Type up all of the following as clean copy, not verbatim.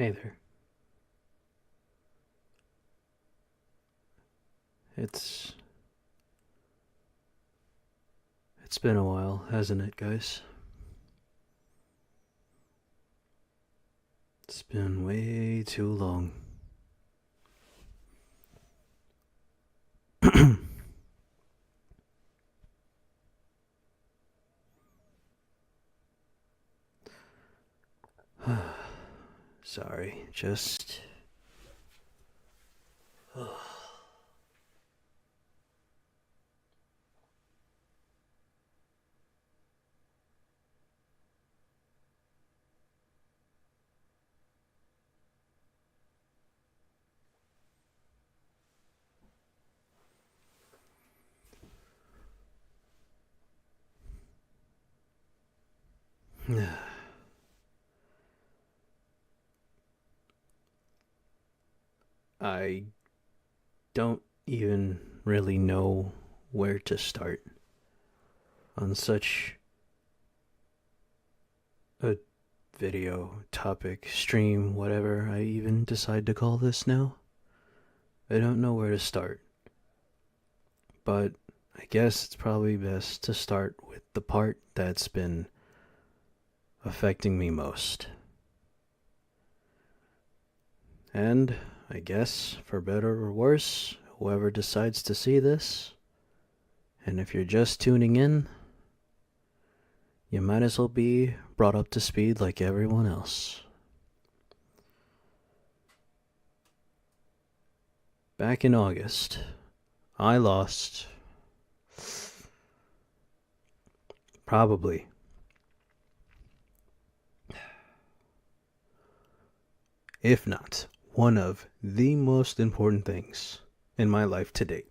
Hey there. It's it's been a while, hasn't it, guys? It's been way too long. Sorry, just I don't even really know where to start on such a video topic, stream, whatever I even decide to call this now. I don't know where to start, but I guess it's probably best to start with the part that's been affecting me most. And I guess, for better or worse, whoever decides to see this, and if you're just tuning in, you might as well be brought up to speed like everyone else. Back in August, I lost probably if not one of the most important things in my life to date.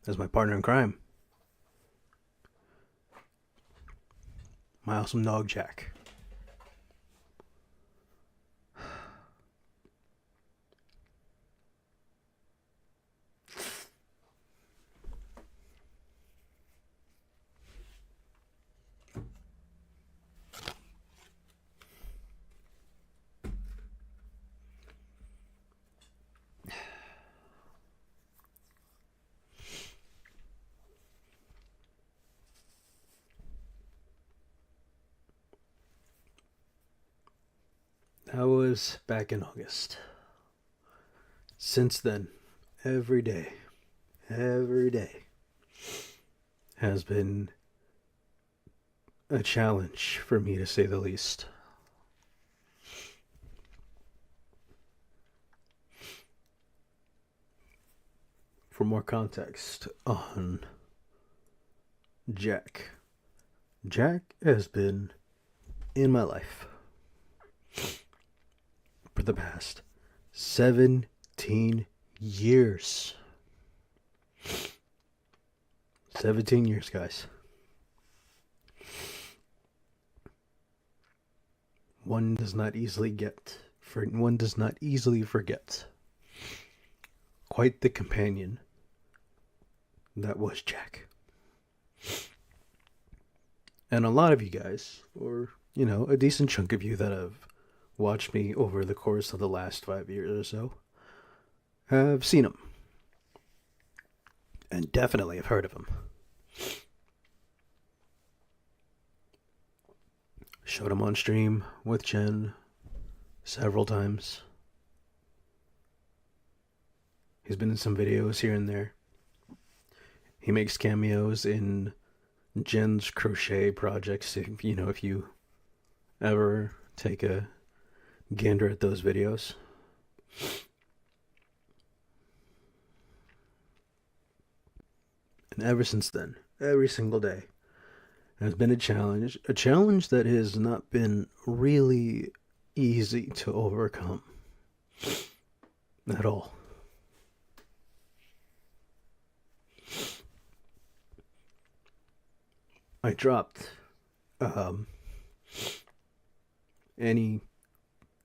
As my partner in crime, my awesome dog Jack. That was back in August. Since then, every day has been a challenge for me to say the least. For more context on Jack, Jack has been in my life for the past 17 years. 17 years, guys. One does not easily forget quite the companion that was Jack. And a lot of you guys, or a decent chunk of you that have watched me over the course of the last 5 years or so, have seen him. And definitely have heard of him. Showed him on stream with Jen several times. He's been in some videos here and there. He makes cameos in Jen's crochet projects. If you ever take a gander at those videos. And ever since then, every single day has been a challenge that has not been really easy to overcome at all. I dropped any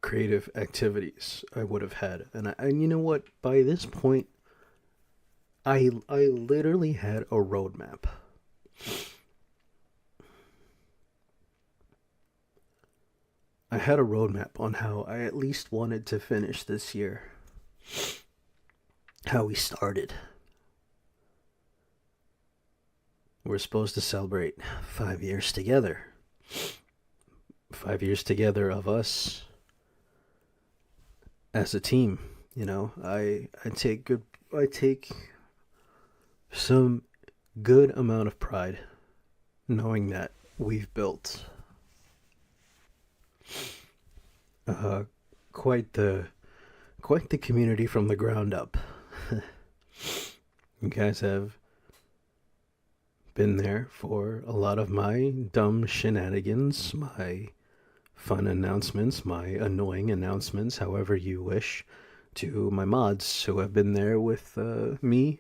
creative activities I would have had, and you know what? By this point, I literally had a roadmap. I had a roadmap on how I at least wanted to finish this year. How we started. We're supposed to celebrate 5 years together. 5 years together of us as a team. You know, I take some good amount of pride knowing that we've built uh, quite the quite the community from the ground up. You guys have been there for a lot of my dumb shenanigans, my fun announcements, my annoying announcements, however you wish, to my mods who have been there with me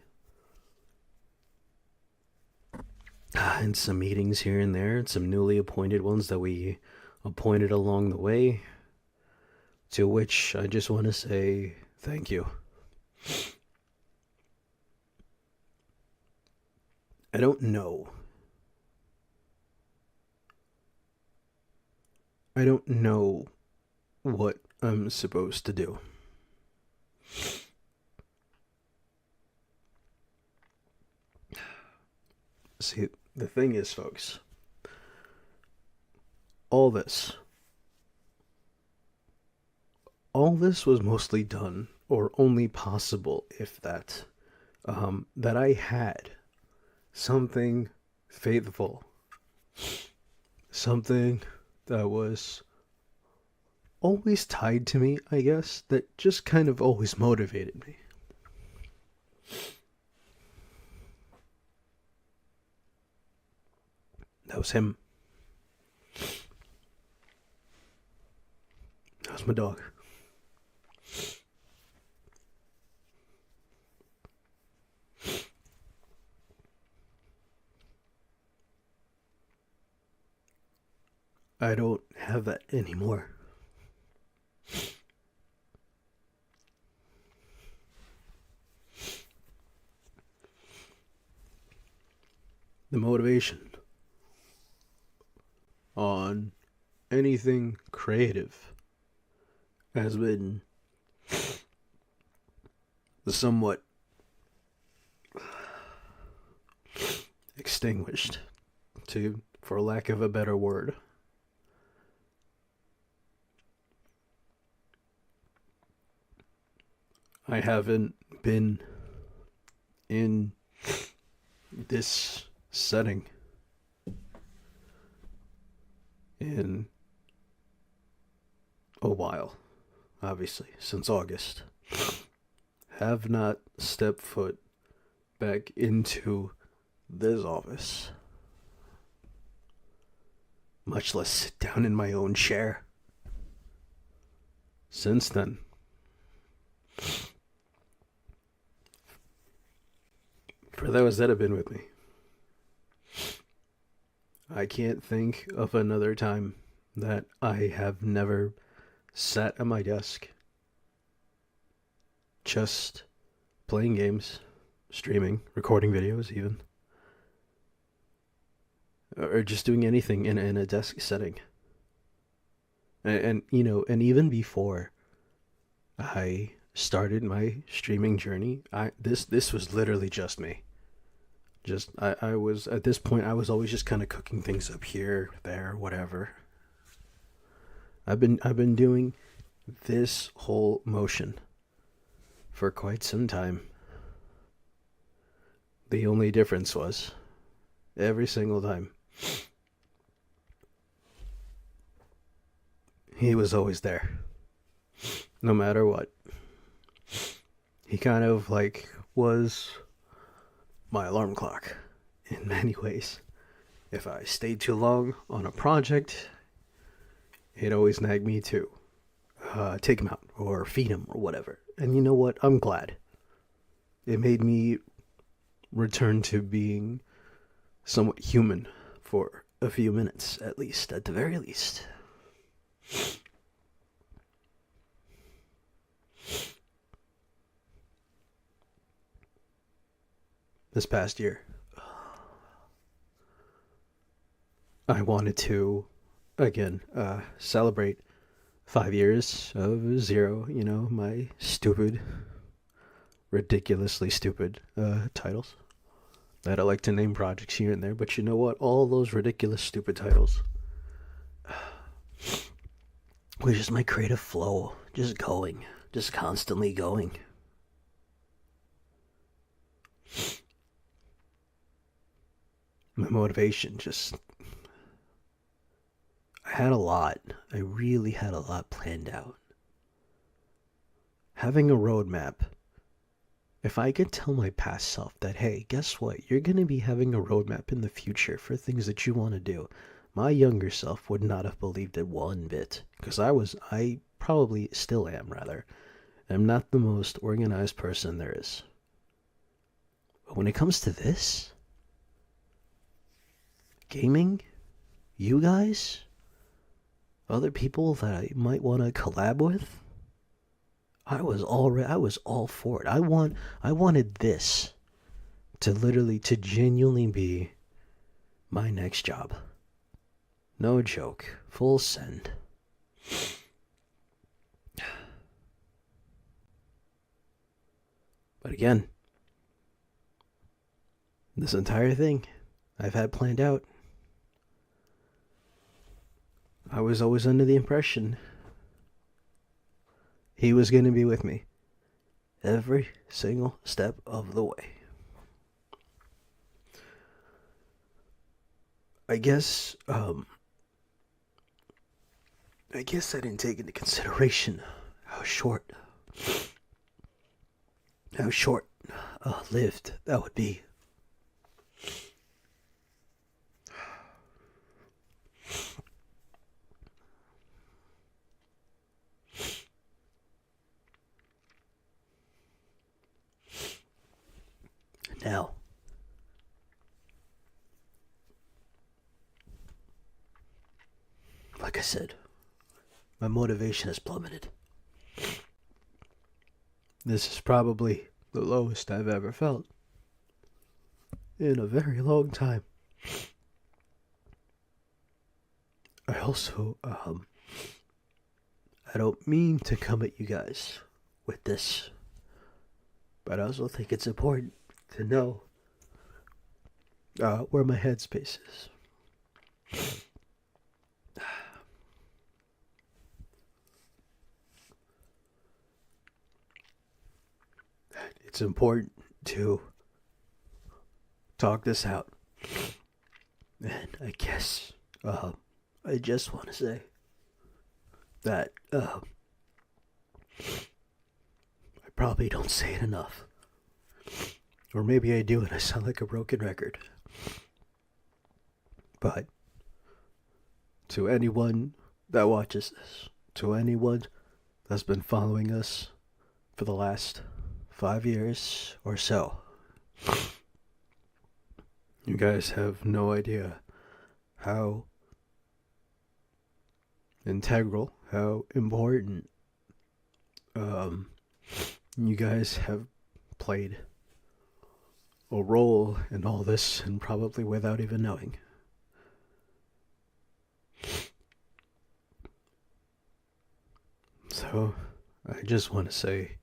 and some meetings here and there, and some newly appointed ones that we appointed along the way, to which I just want to say thank you. I don't know. I don't know what I'm supposed to do. See, the thing is, folks, all this, all this was mostly done, or only possible, if that, that I had something faithful, something that was always tied to me, I guess, that just kind of always motivated me. That was him. That was my dog. I don't have that anymore. The motivation on anything creative has been somewhat extinguished, to for lack of a better word. I haven't been in this setting in a while, obviously, since August. Have not stepped foot back into this office, much less sit down in my own chair. Since then, for those that have been with me, I can't think of another time that I have never sat at my desk just playing games, streaming, recording videos even, or just doing anything in a desk setting. And you know, and even before I started my streaming journey, this was literally just me. Just I was at this point I was always just kind of cooking things up here, there, whatever. I've been doing this whole motion for quite some time. The only difference was every single time he was always there, no matter what. He kind of like was my alarm clock in many ways. If I stayed too long on a project, he'd always nag me to take him out or feed him or whatever. And you know what? I'm glad. It made me return to being somewhat human for a few minutes, at least, at the very least. This past year, I wanted to, again, celebrate 5 years of zero, my stupid, ridiculously stupid titles that I like to name projects here and there. But you know what? All those ridiculous, stupid titles was just my creative flow, just going, just constantly going. My motivation just. I had a lot. I really had a lot planned out. Having a roadmap. If I could tell my past self that, hey, guess what? You're going to be having a roadmap in the future for things that you want to do. My younger self would not have believed it one bit. Because I probably still am, rather. I'm not the most organized person there is. But when it comes to this, gaming, you guys, other people that I might want to collab with, I was all for it. I wanted this to genuinely be my next job. No joke. Full send. But again, this entire thing I've had planned out. I was always under the impression he was going to be with me every single step of the way. I guess I didn't take into consideration how short lived that would be. Now, like I said, my motivation has plummeted. This is probably the lowest I've ever felt in a very long time. I also, I don't mean to come at you guys with this, but I also think it's important to know where my headspace is. It's important to talk this out. And I guess I just want to say that I probably don't say it enough. Or maybe I do and I sound like a broken record. But to anyone that watches this, to anyone that's been following us for the last 5 years or so, you guys have no idea how integral, how important you guys have played a role in all this, and probably without even knowing. So, I just want to say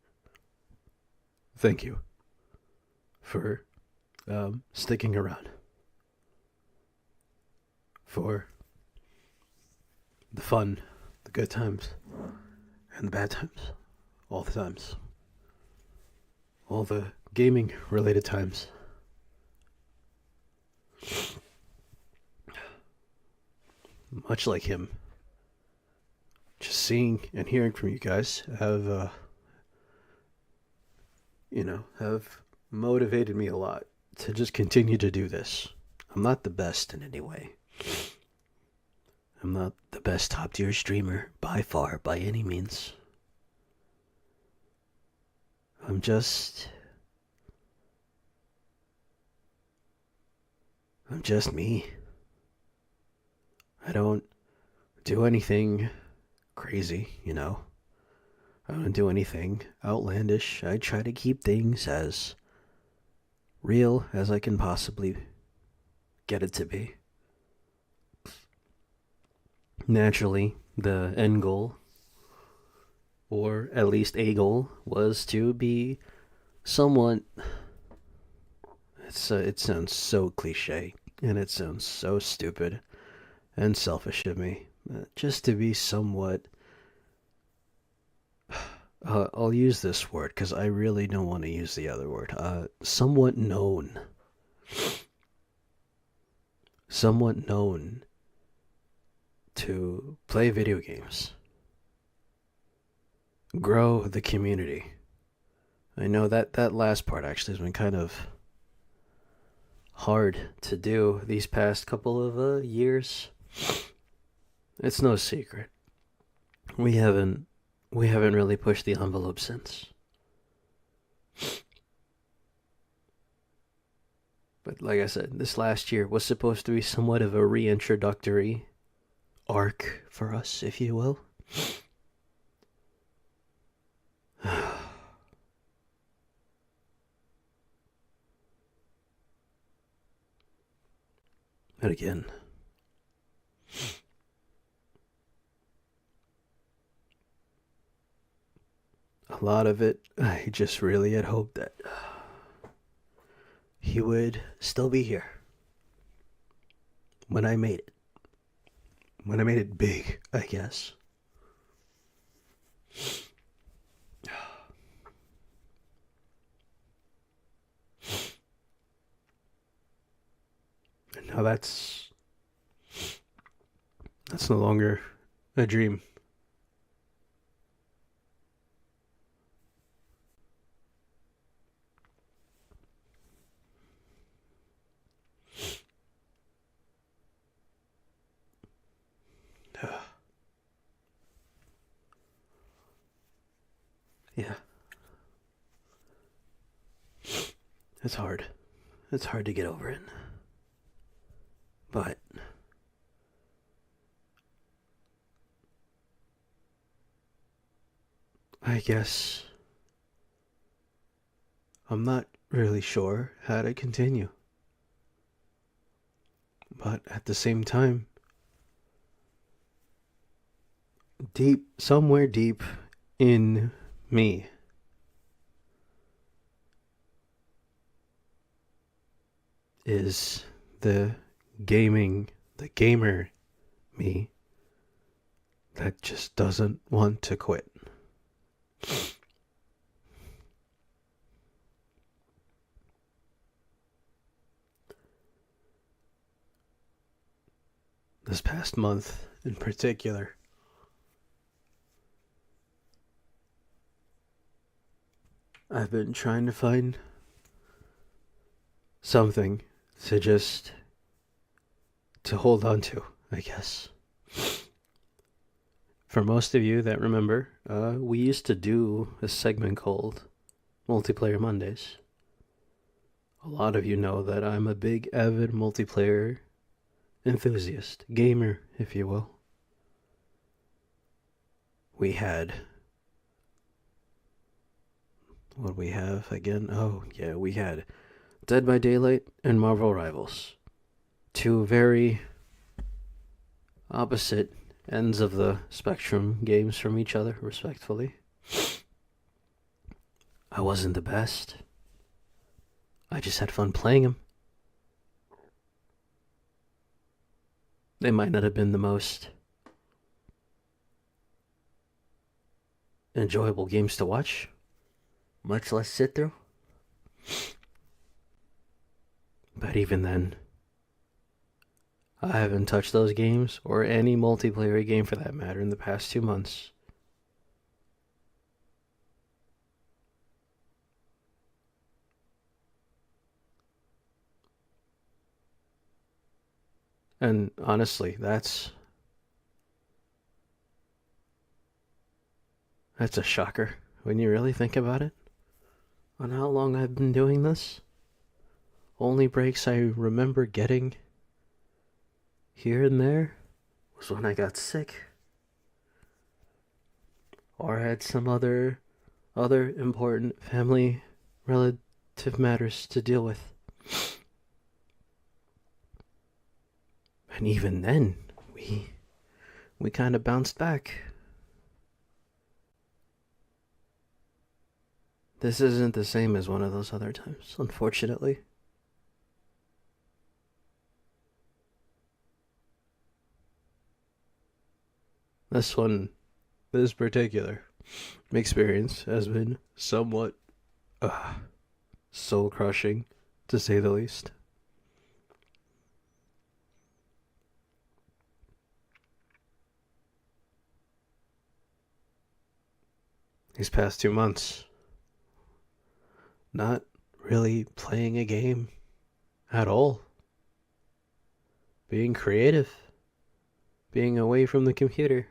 thank you for sticking around, for the fun, the good times, and the bad times, all the times, all the gaming related times. Much like him, just seeing and hearing from you guys have motivated me a lot to just continue to do this. I'm not the best in any way. I'm not the best top tier streamer by far, by any means. I'm just me. I don't do anything crazy, I don't do anything outlandish. I try to keep things as real as I can possibly get it to be. Naturally, the end goal or at least a goal, was to be somewhat. It sounds so cliche, and it sounds so stupid and selfish of me. Just to be somewhat. I'll use this word because I really don't want to use the other word. Somewhat known. Somewhat known to play video games, grow the community. I know that last part actually has been kind of hard to do these past couple of years. It's no secret. We haven't really pushed the envelope since. But like I said, this last year was supposed to be somewhat of a reintroductory arc for us, if you will. But again, a lot of it, I just really had hoped that he would still be here when I made it. When I made it big, I guess. And now that's no longer a dream. Yeah. It's hard. It's hard to get over it. But I guess I'm not really sure how to continue. But at the same time, somewhere deep in me, is the the gamer me that just doesn't want to quit. This past month in particular, I've been trying to find something to hold on to, I guess. For most of you that remember, we used to do a segment called Multiplayer Mondays. A lot of you know that I'm a big, avid multiplayer enthusiast, gamer, if you will. We had. What we have again? Oh, yeah, we had Dead by Daylight and Marvel Rivals. Two very opposite ends of the spectrum games from each other, respectfully. I wasn't the best. I just had fun playing them. They might not have been the most enjoyable games to watch, much less sit through. But even then, I haven't touched those games, or any multiplayer game for that matter, in the past 2 months. And honestly, that's a shocker when you really think about it. On how long I've been doing this. Only breaks I remember getting here and there was when I got sick or had some other important family relative matters to deal with. And even then, we kind of bounced back. This isn't the same as one of those other times, unfortunately. This one, this particular experience has been somewhat soul crushing, to say the least. These past 2 months, not really playing a game at all, being creative, being away from the computer,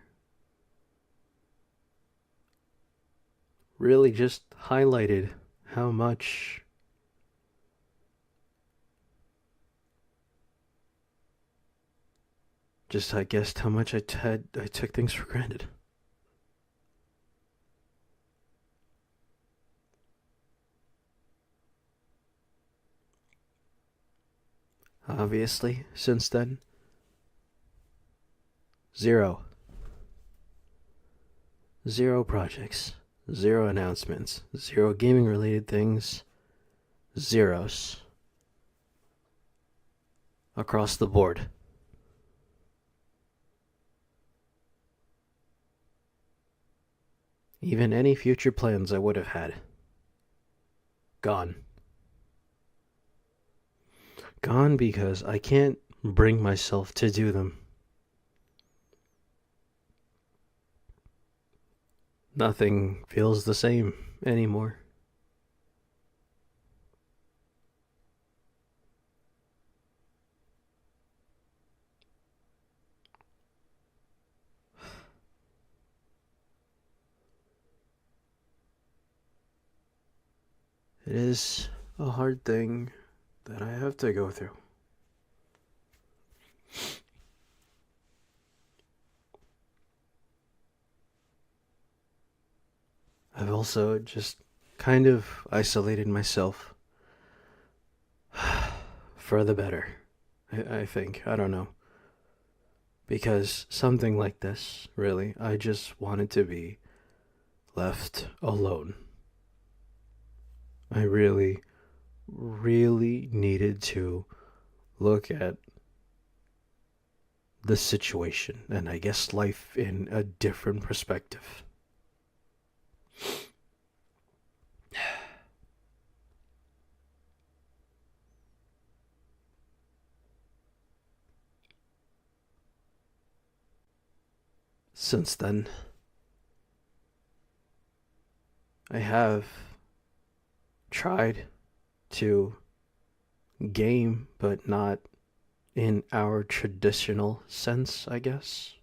really just highlighted how much just I guessed how much I took things for granted. Obviously, since then, zero. Zero projects, zero announcements, zero gaming related things, zeros across the board. Even any future plans I would have had. Gone. Gone because I can't bring myself to do them. Nothing feels the same anymore. It is a hard thing that I have to go through. I've also just kind of isolated myself for the better, I think. I don't know. Because something like this, really, I just wanted to be left alone. I really, really needed to look at the situation and I guess life in a different perspective. Since then, I have tried to game, but not in our traditional sense, I guess.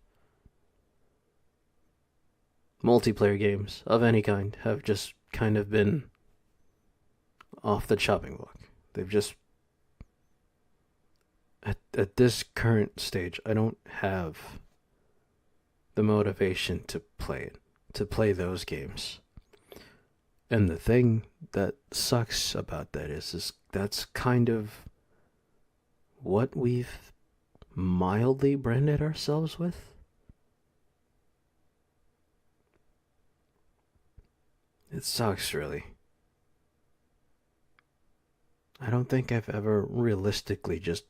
Multiplayer games of any kind have just kind of been off the chopping block. They've just at this current stage, I don't have the motivation to play it, to play those games. And the thing that sucks about that is that's kind of what we've mildly branded ourselves with. It sucks, really. I don't think I've ever realistically just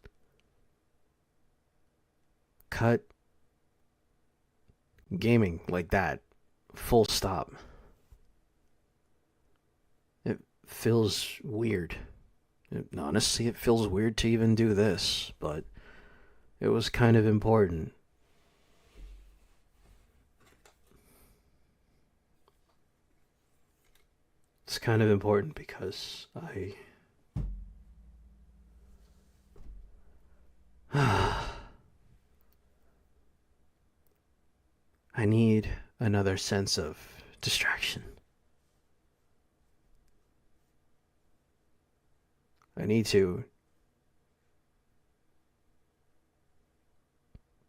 cut gaming like that. Full stop. It feels weird. Honestly, it feels weird to even do this, but it was kind of important. It's kind of important because I need another sense of distraction. I need to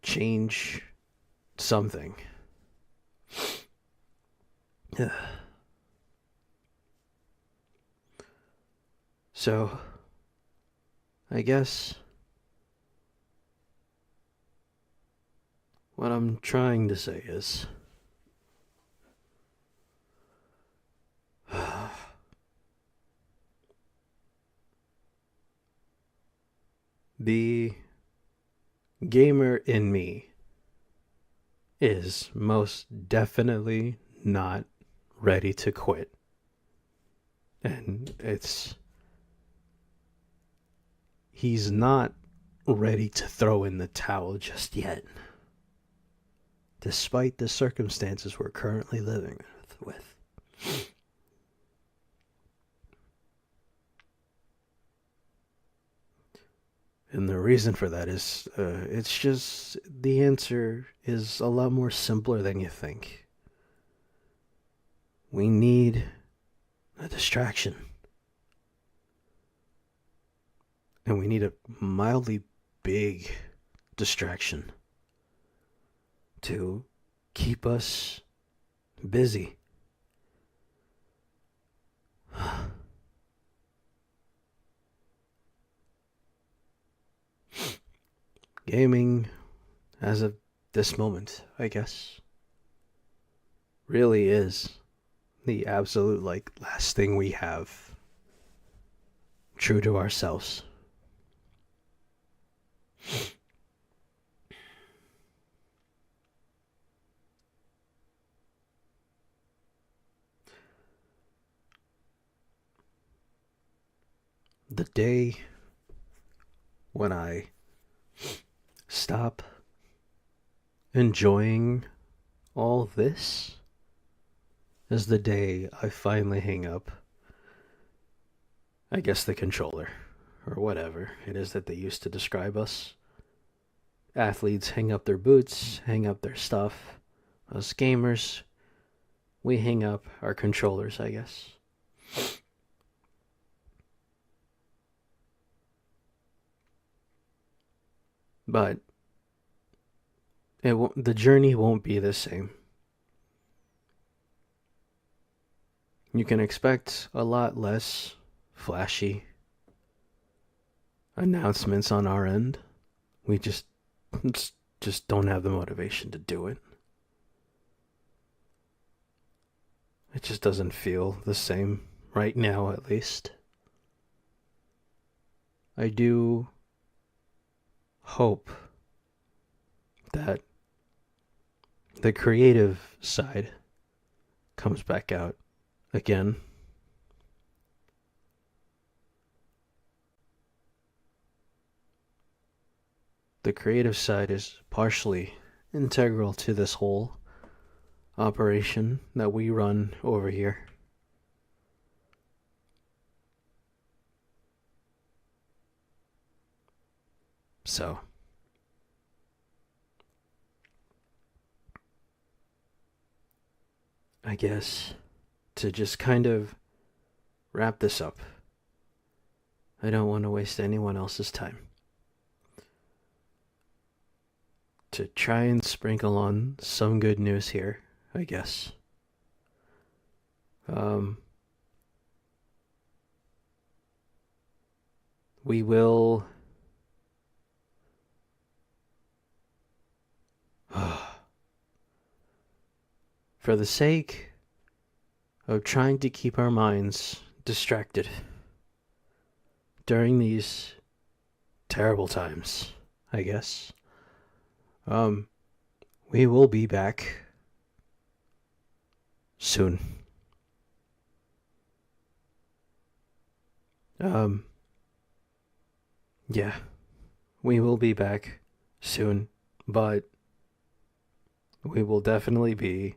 change something. So, I guess what I'm trying to say is the gamer in me is most definitely not ready to quit. And he's not ready to throw in the towel just yet, despite the circumstances we're currently living with. And the reason for that is, it's just the answer is a lot more simpler than you think. We need a distraction. And we need a mildly big distraction to keep us busy. Gaming, as of this moment, I guess, really is the absolute, last thing we have true to ourselves. The day when I stop enjoying all this is the day I finally hang up, I guess, the controller, or whatever it is that they used to describe us. Athletes hang up their boots, hang up their stuff. Us gamers, we hang up our controllers, I guess. But the journey won't be the same. You can expect a lot less flashy announcements on our end. We just don't have the motivation to do it. It just doesn't feel the same right now, at least. I do hope that the creative side comes back out again. The creative side is partially integral to this whole operation that we run over here. So, I guess to just kind of wrap this up, I don't want to waste anyone else's time. To try and sprinkle on some good news here, I guess. We will for the sake of trying to keep our minds distracted during these terrible times, I guess, we will be back soon. Yeah, we will be back soon, but we will definitely be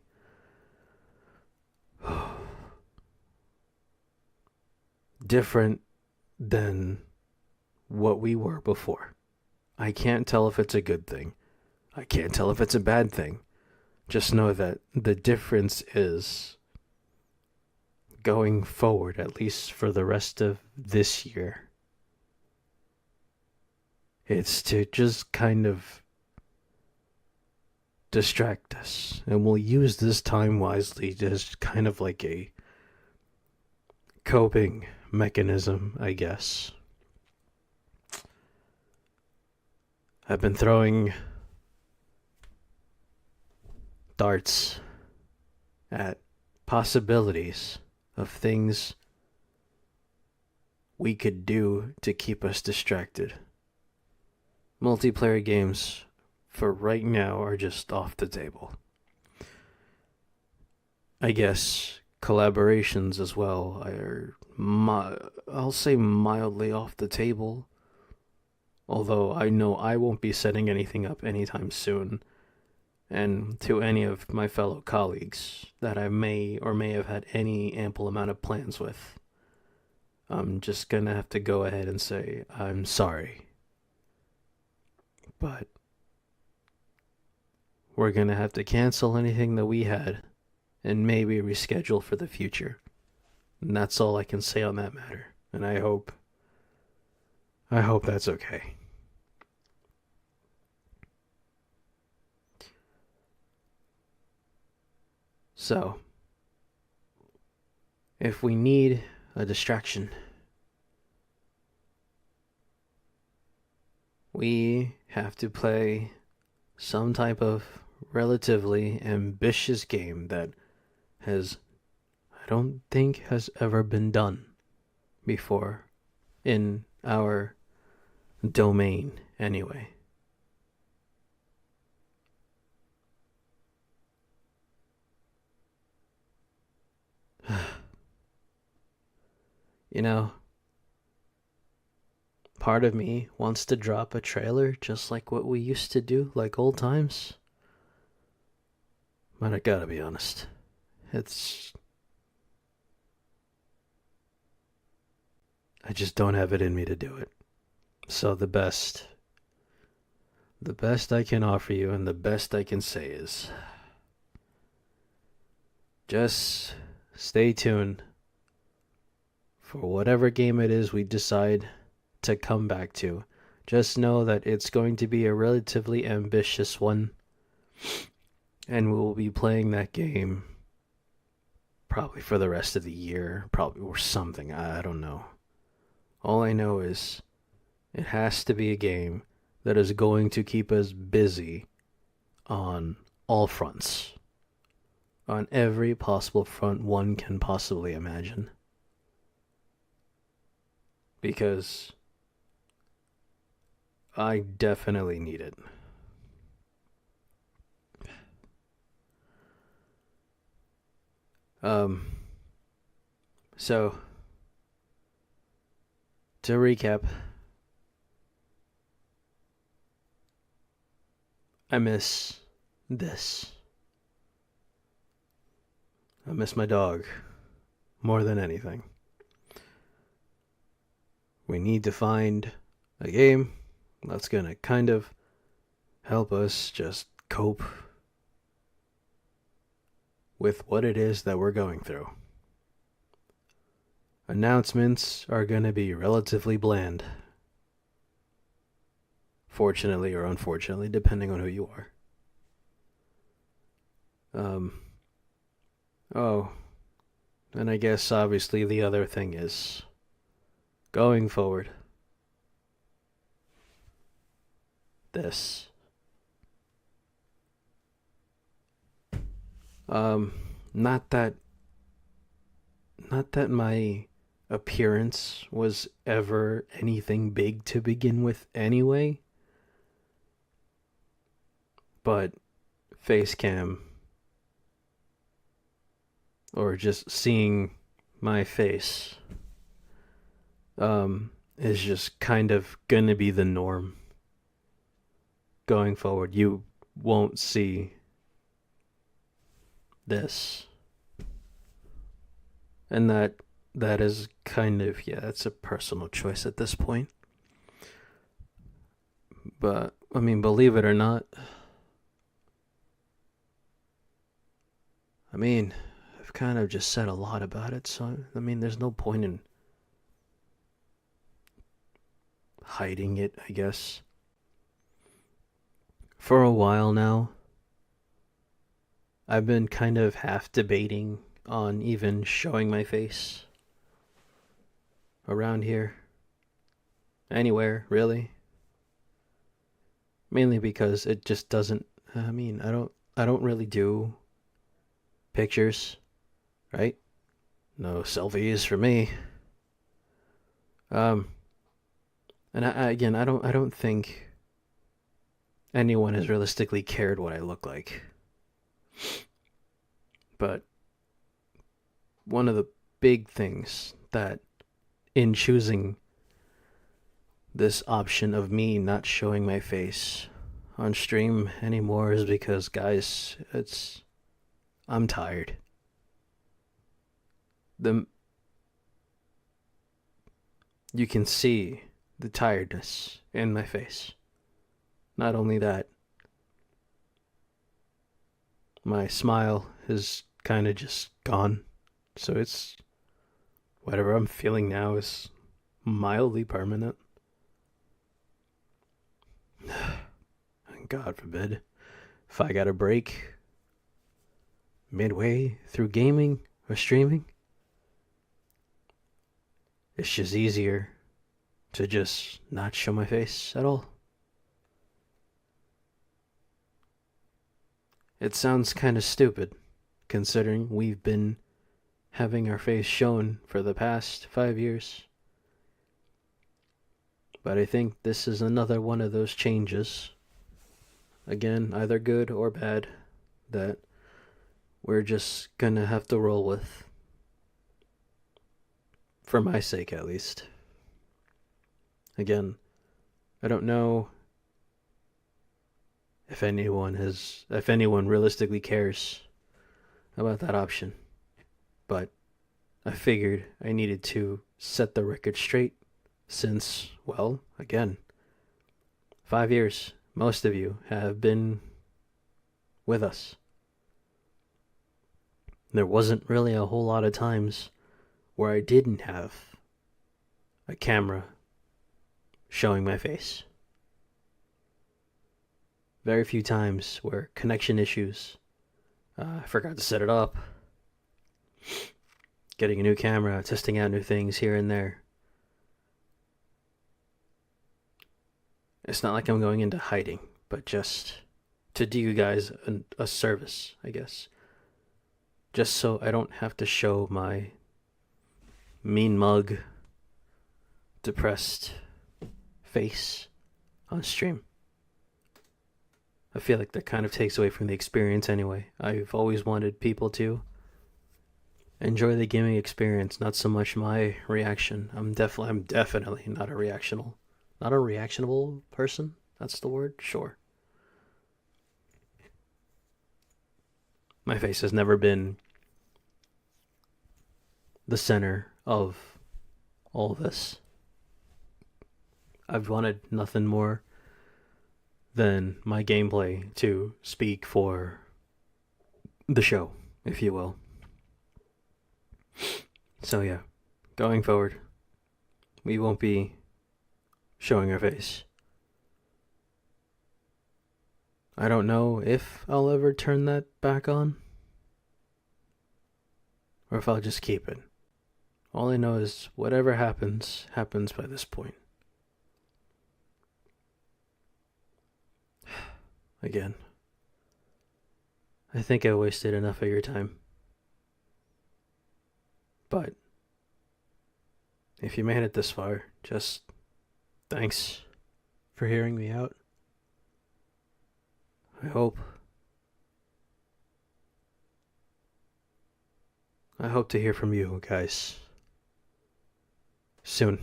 different than what we were before. I can't tell if it's a good thing. I can't tell if it's a bad thing. Just know that the difference is going forward, at least for the rest of this year. It's to just kind of distract us. And we'll use this time wisely, just kind of like a coping mechanism, I guess. I've been throwing darts at possibilities of things we could do to keep us distracted. multiplayer games for right now are just off the table. I guess collaborations as well are, I'll say, mildly off the table. Although I know I won't be setting anything up anytime soon. And to any of my fellow colleagues that I may or may have had any ample amount of plans with, I'm just gonna have to go ahead and say I'm sorry. But we're gonna have to cancel anything that we had and maybe reschedule for the future. And that's all I can say on that matter. And I hope that's okay. So, if we need a distraction, we have to play some type of relatively ambitious game that I don't think has ever been done before in our domain, anyway. You know, part of me wants to drop a trailer just like what we used to do, like old times. But I gotta be honest, I just don't have it in me to do it. So the best I can offer you and the best I can say is just stay tuned for whatever game it is we decide to come back to. Just know that it's going to be a relatively ambitious one, and we will be playing that game probably for the rest of the year, probably, or something. I don't know. All I know is it has to be a game that is going to keep us busy on all fronts. On every possible front one can possibly imagine. Because I definitely need it. So, to recap, I miss this. I miss my dog more than anything. We need to find a game that's gonna kind of help us just cope with what it is that we're going through. Announcements are gonna be relatively bland. Fortunately or unfortunately, depending on who you are. Oh, and I guess obviously the other thing is going forward. This. Not that my appearance was ever anything big to begin with anyway, but face cam or just seeing my face is just kind of gonna be the norm going forward. You won't see this. And that is kind of, yeah, it's a personal choice at this point. But I mean, believe it or not, I mean, I've kind of just said a lot about it, so I mean, there's no point in hiding it, I guess. For a while now, I've been kind of half debating on even showing my face around here. Anywhere, really. Mainly because it just doesn't, I mean, I don't really do pictures, right? No selfies for me. Um and again, I don't think anyone has realistically cared what I look like. But one of the big things that in choosing this option of me not showing my face on stream anymore is because, guys, I'm tired. You can see the tiredness in my face. Not only that, my smile is kind of just gone. So it's whatever I'm feeling now is mildly permanent. God forbid if I got a break midway through gaming or streaming. It's just easier to just not show my face at all. It sounds kind of stupid, considering we've been having our face shown for the past 5 years. But I think this is another one of those changes, again, either good or bad, that we're just gonna have to roll with. For my sake, at least. Again, I don't know if anyone realistically cares about that option. But I figured I needed to set the record straight since, well, again, 5 years, most of you have been with us. There wasn't really a whole lot of times where I didn't have a camera showing my face. Very few times where connection issues, I forgot to set it up, getting a new camera, testing out new things here and there. It's not like I'm going into hiding, but just to do you guys a service, I guess. Just so I don't have to show my mean mug, depressed face on stream. I feel like that kind of takes away from the experience anyway. I've always wanted people to enjoy the gaming experience, not so much my reaction. I'm definitely not a reactionable person. That's the word? Sure. My face has never been the center of all this. I've wanted nothing more than my gameplay to speak for the show, if you will. So yeah, going forward, we won't be showing our face. I don't know if I'll ever turn that back on, or if I'll just keep it. All I know is whatever happens, happens by this point. Again, I think I wasted enough of your time. But if you made it this far, just thanks for hearing me out. I hope to hear from you guys soon.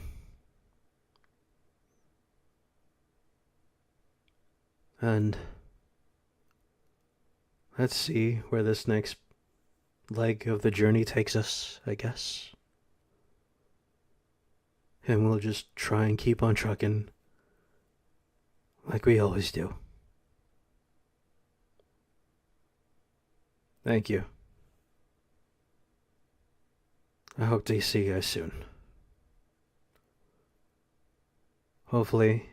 And let's see where this next leg of the journey takes us, I guess. And we'll just try and keep on trucking like we always do. Thank you. I hope to see you guys soon. Hopefully,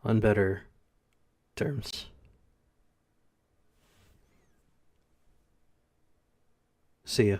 on better terms. See ya.